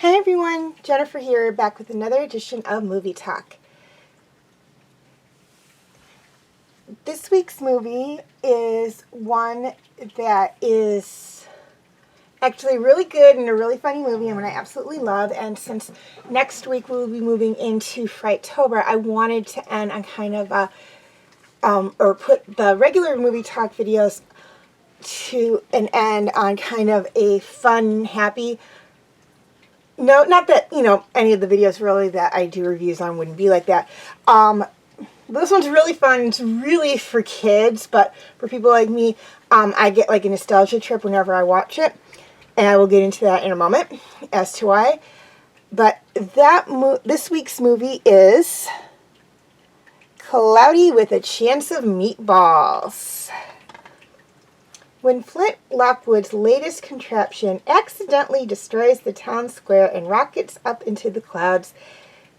Hi everyone, Jennifer here, back with another edition of Movie Talk. This week's movie is one that is actually really good and a really funny movie and one I absolutely love. And since next week we will be moving into Frighttober, I wanted to end on kind of a, or put the regular Movie Talk videos to an end on kind of a fun, happy. No, not that, any of the videos really that I do reviews on wouldn't be like that. This one's really fun. It's really for kids, but for people like me, I get like a nostalgia trip whenever I watch it. And I will get into that in a moment as to why. But this week's movie is Cloudy with a Chance of Meatballs. When Flint Lockwood's latest contraption accidentally destroys the town square and rockets up into the clouds,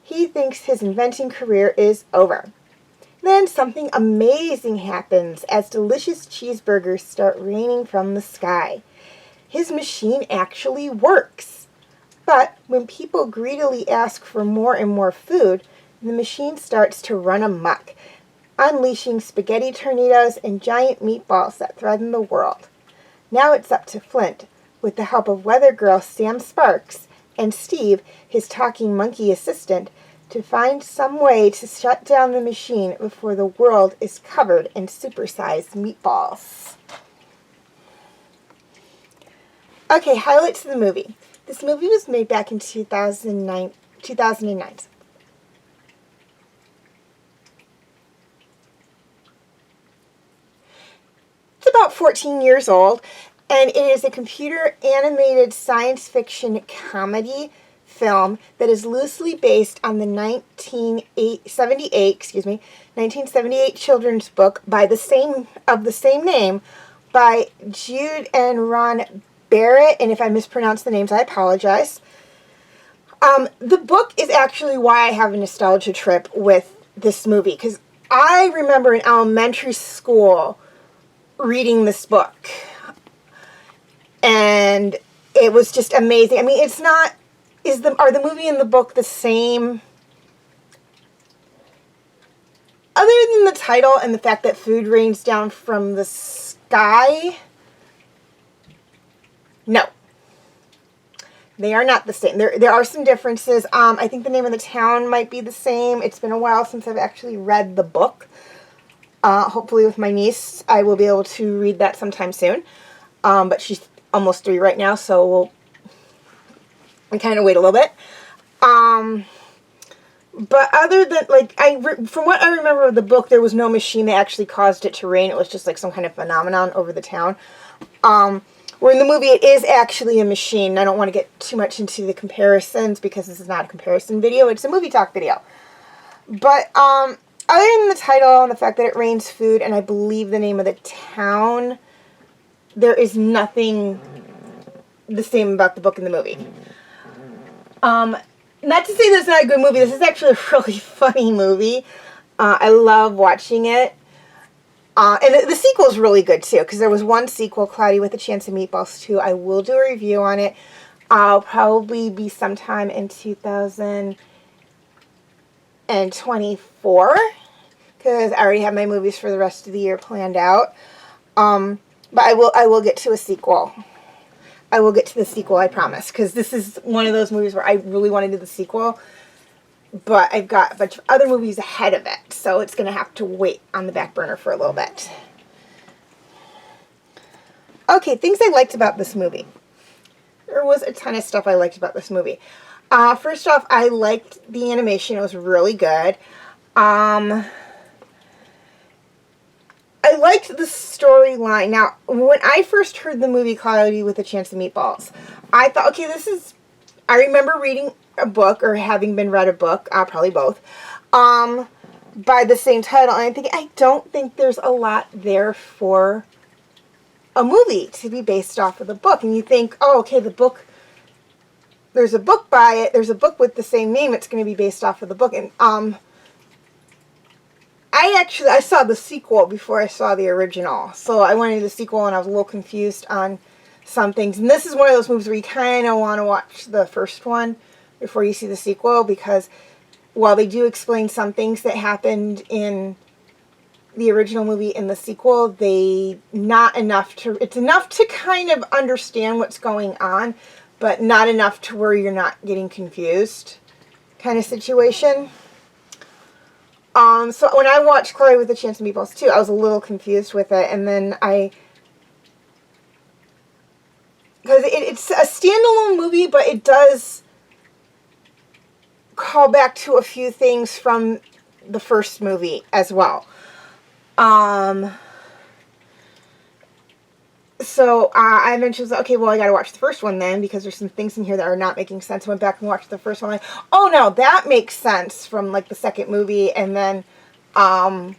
he thinks his inventing career is over. Then something amazing happens as delicious cheeseburgers start raining from the sky. His machine actually works. But when people greedily ask for more and more food, the machine starts to run amok, unleashing spaghetti tornadoes and giant meatballs that threaten the world. Now it's up to Flint, with the help of weather girl Sam Sparks and Steve, his talking monkey assistant, to find some way to shut down the machine before the world is covered in supersized meatballs. Okay, highlights of the movie. This movie was made back in 2009. It's about 14 years old, and it is a computer animated science fiction comedy film that is loosely based on the 1978 children's book by the same name by Jude and Ron Barrett, and if I mispronounce the names, I apologize. The book is actually why I have a nostalgia trip with this movie, because I remember in elementary school reading this book, and it was just amazing. I mean, it's not, are the movie and the book the same? Other than the title and the fact that food rains down from the sky, no. They are not the same. There are some differences. I think the name of the town might be the same. It's been a while since I've actually read the book. Hopefully with my niece, I will be able to read that sometime soon. But she's almost 3 right now, so we'll kind of wait a little bit. But other than, from what I remember of the book, there was no machine that actually caused it to rain. It was just like some kind of phenomenon over the town. Where in the movie, it is actually a machine. I don't want to get too much into the comparisons because this is not a comparison video. It's a movie talk video. But, other than the title and the fact that it rains food, and I believe the name of the town, there is nothing the same about the book and the movie. Not to say this is not a good movie. This is actually a really funny movie. I love watching it. And the sequel is really good too, because there was one sequel, Cloudy with a Chance of Meatballs 2. I will do a review on it. I'll probably be sometime in 2024, because I already have my movies for the rest of the year planned out. But I will get to a sequel. I will get to the sequel, I promise, because this is one of those movies where I really want to do the sequel, but I've got a bunch of other movies ahead of it, so it's going to have to wait on the back burner for a little bit. Okay, things I liked about this movie. There was a ton of stuff I liked about this movie. First off, I liked the animation. It was really good. I liked the storyline. Now, when I first heard the movie Cloudy with a Chance of Meatballs, I thought, okay, I remember reading a book, or having been read a book, probably both, by the same title, and I don't think there's a lot there for a movie to be based off of the book. And you think, oh, okay, the book, there's a book by it, there's a book with the same name, it's going to be based off of the book. And I saw the sequel before I saw the original, so I went into the sequel and I was a little confused on some things. And this is one of those movies where you kind of want to watch the first one before you see the sequel, because while they do explain some things that happened in the original movie in the sequel, it's enough to kind of understand what's going on, but not enough to where you're not getting confused kind of situation. So when I watched Cloudy with a Chance of Meatballs 2, I was a little confused with it, and then because it's a standalone movie, but it does call back to a few things from the first movie as well. So I eventually was like, okay, well, I gotta watch the first one then, because there's some things in here that are not making sense. I went back and watched the first one, like, oh no, that makes sense from like the second movie. And then I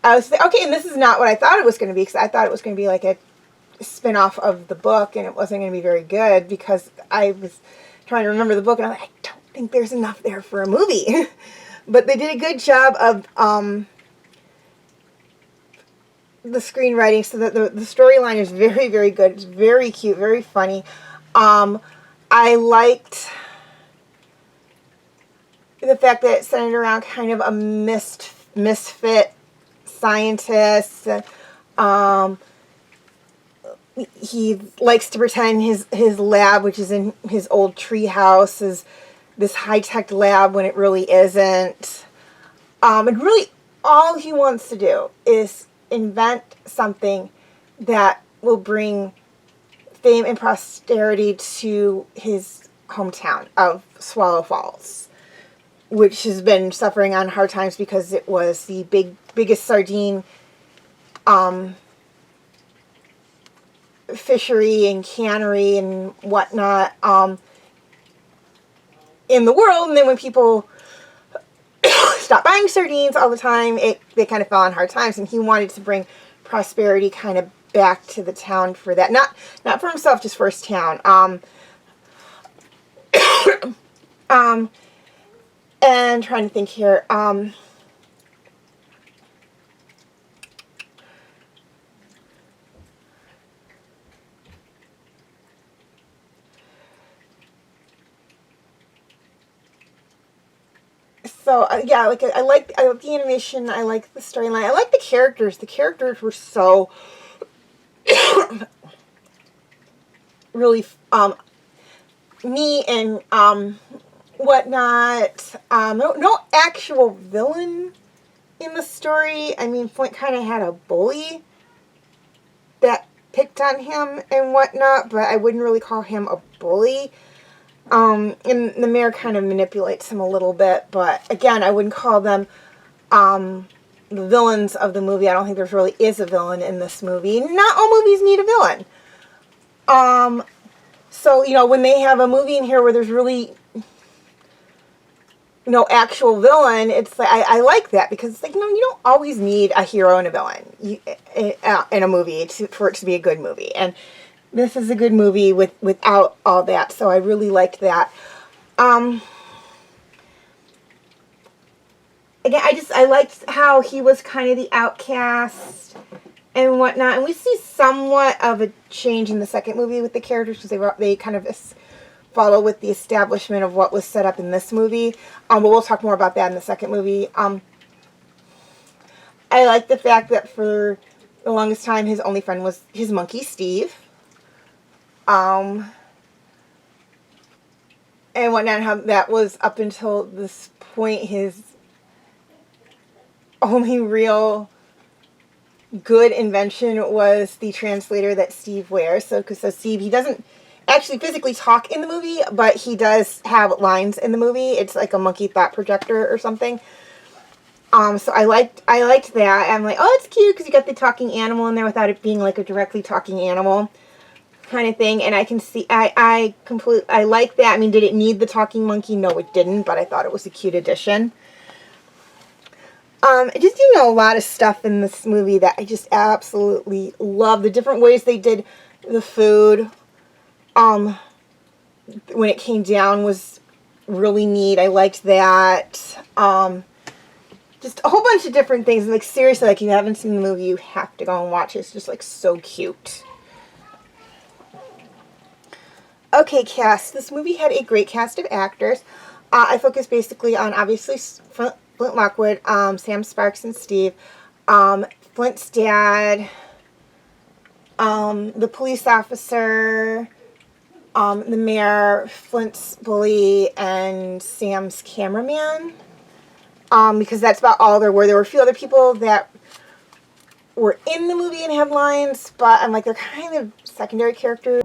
was like, okay, and this is not what I thought it was going to be, because I thought it was going to be like a spin-off of the book, and it wasn't going to be very good, because I was trying to remember the book, and I'm like, I don't think there's enough there for a movie. But they did a good job of the screenwriting, so that the storyline is very, very good. It's very cute, very funny. I liked the fact that it centered around kind of a misfit scientist. He likes to pretend his lab, which is in his old tree house, is this high-tech lab when it really isn't. And really, all he wants to do is invent something that will bring fame and prosperity to his hometown of Swallow Falls, which has been suffering on hard times because it was the biggest sardine fishery and cannery and whatnot in the world. And then when people stopped buying sardines all the time, they kind of fell on hard times, and he wanted to bring prosperity kind of back to the town for that. Not for himself, just for his town. And trying to think here. So yeah, I like the animation. I like the storyline. I like the characters. The characters were so really neat and whatnot. No actual villain in the story. I mean, Flint kind of had a bully that picked on him and whatnot, but I wouldn't really call him a bully. And the mayor kind of manipulates him a little bit, but again, I wouldn't call them the villains of the movie. I don't think there really is a villain in this movie. Not all movies need a villain. So, you know, when they have a movie in here where there's really no actual villain, it's like, I like that, because it's like, no, you don't always need a hero and a villain in a movie for it to be a good movie. And this is a good movie without all that, so I really liked that. again, I liked how he was kind of the outcast and whatnot. And we see somewhat of a change in the second movie with the characters because they kind of follow with the establishment of what was set up in this movie. But we'll talk more about that in the second movie. I like the fact that for the longest time his only friend was his monkey Steve. And whatnot, how that was up until this point his only real good invention was the translator that Steve wears. So Steve, he doesn't actually physically talk in the movie, but he does have lines in the movie. It's like a monkey thought projector or something. So I liked that. I'm like, oh, it's cute because you got the talking animal in there without it being like a directly talking animal kind of thing. And I can see, I like that. I mean, did it need the talking monkey? No, it didn't, but I thought it was a cute addition. Just, a lot of stuff in this movie that I just absolutely love. The different ways they did the food, when it came down was really neat. I liked that. Just a whole bunch of different things. And, like, seriously, like, you haven't seen the movie, you have to go and watch it. It's just, like, so cute. Okay, cast. This movie had a great cast of actors. I focused basically on, obviously, Flint Lockwood, Sam Sparks and Steve, Flint's dad, the police officer, the mayor, Flint's bully, and Sam's cameraman. Because that's about all there were. There were a few other people that were in the movie and had lines, but I'm like, they're kind of secondary characters.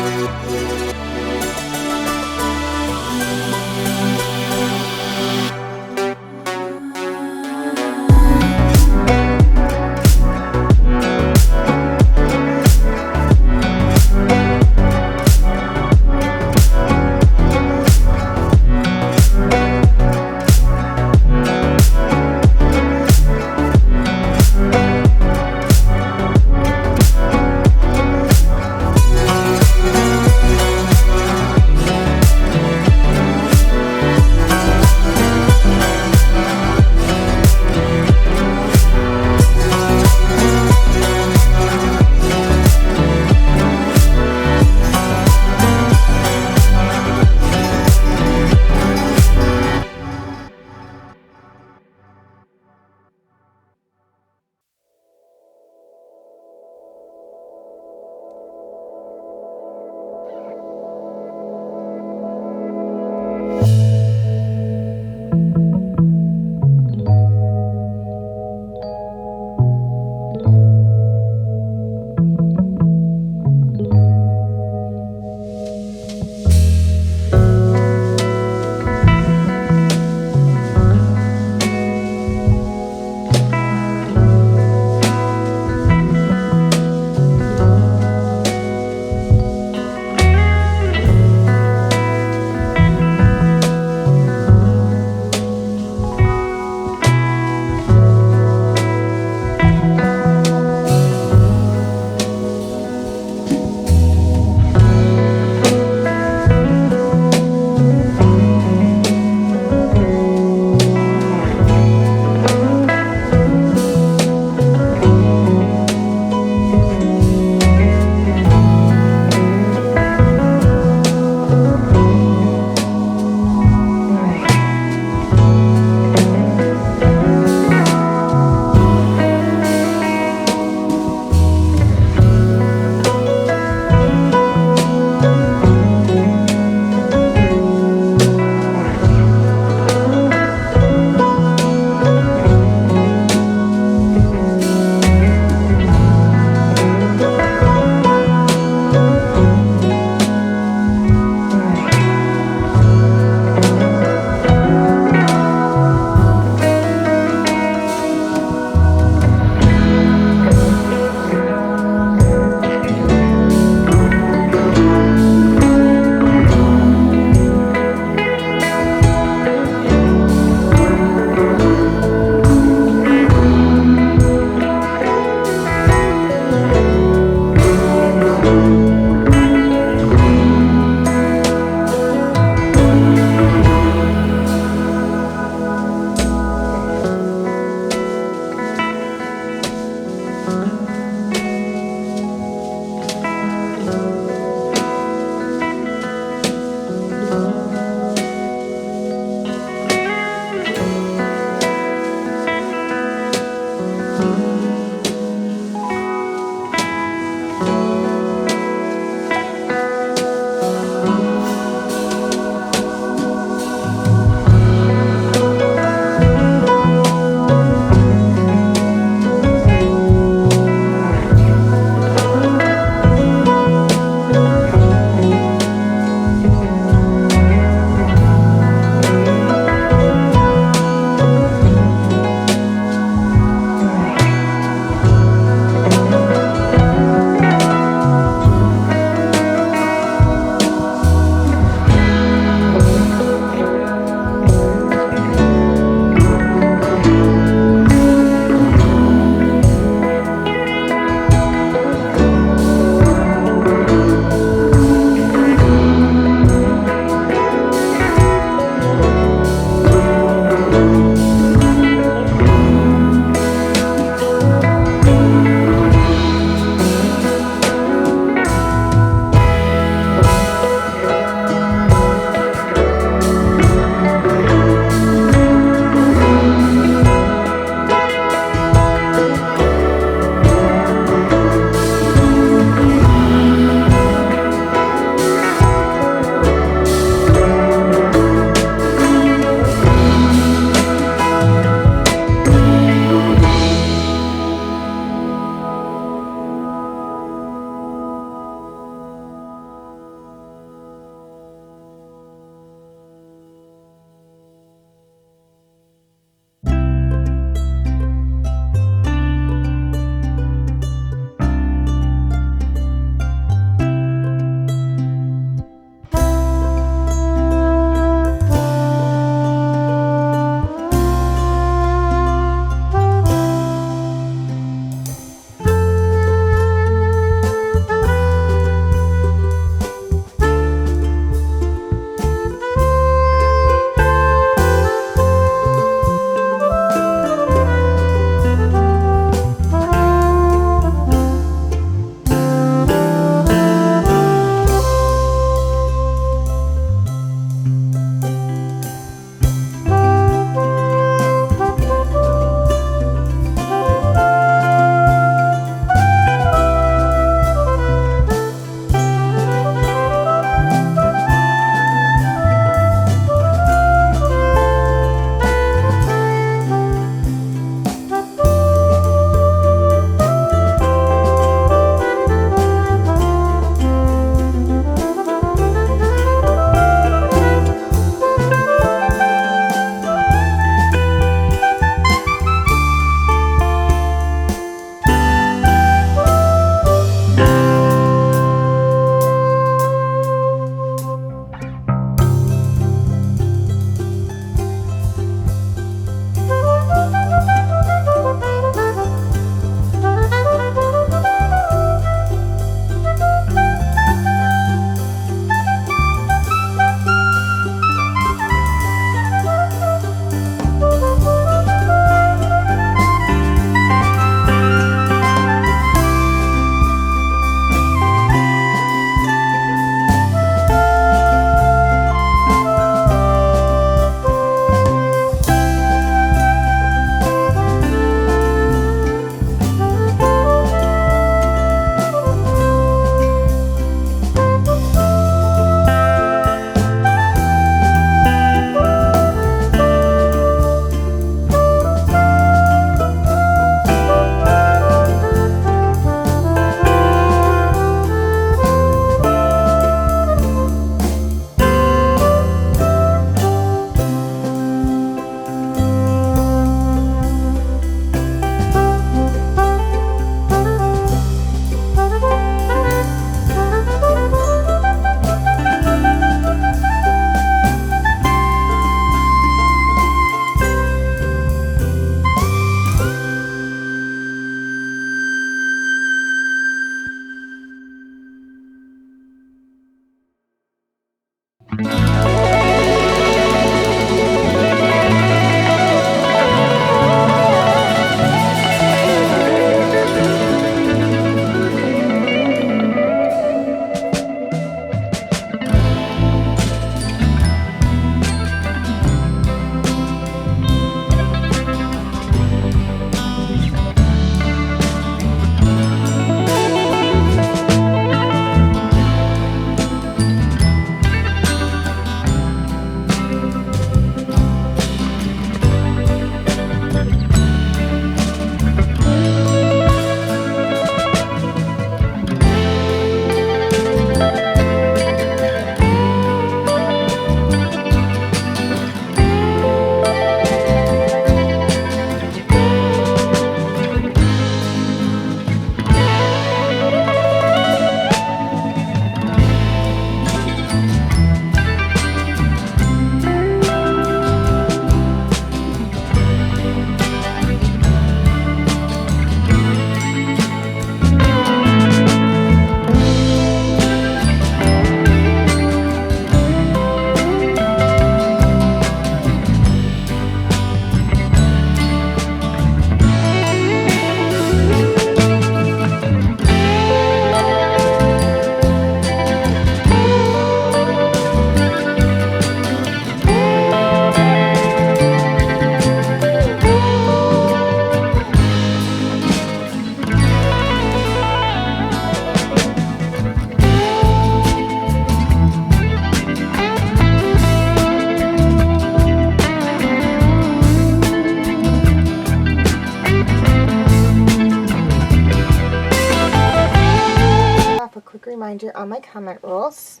quick reminder on my comment rules.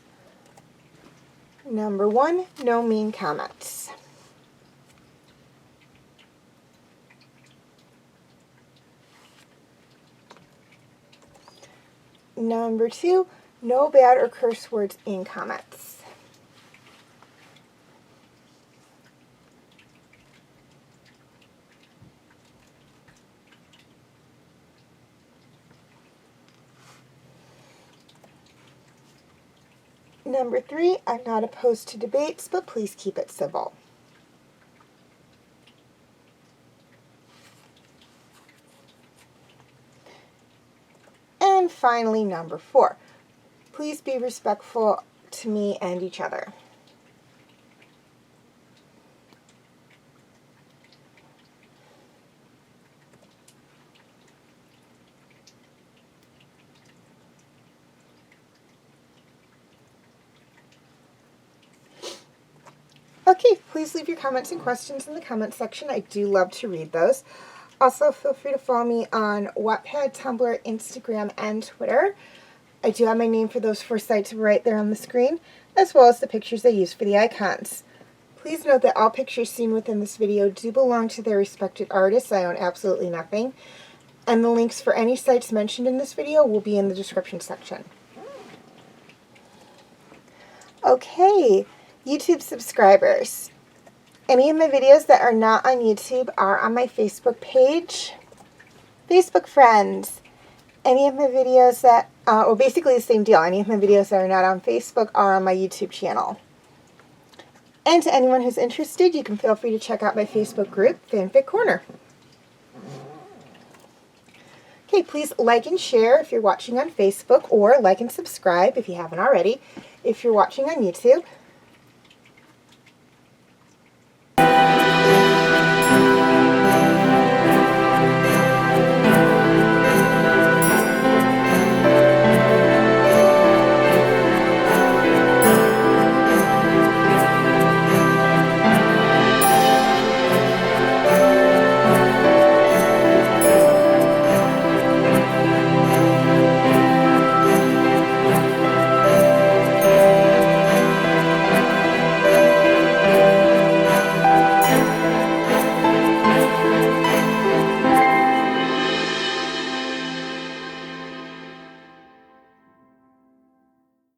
Number 1, no mean comments. Number 2, no bad or curse words in comments. Number 3, I'm not opposed to debates, but please keep it civil. And finally, number 4, please be respectful to me and each other. Okay, please leave your comments and questions in the comment section. I do love to read those. Also, feel free to follow me on Wattpad, Tumblr, Instagram, and Twitter. I do have my name for those 4 sites right there on the screen, as well as the pictures I use for the icons. Please note that all pictures seen within this video do belong to their respected artists. I own absolutely nothing. And the links for any sites mentioned in this video will be in the description section. Okay, YouTube subscribers. Any of my videos that are not on YouTube are on my Facebook page. Facebook friends. Any of my videos that, well, basically the same deal. Any of my videos that are not on Facebook are on my YouTube channel. And to anyone who's interested, you can feel free to check out my Facebook group, Fanfic Corner. Okay, please like and share if you're watching on Facebook, or like and subscribe if you haven't already, if you're watching on YouTube.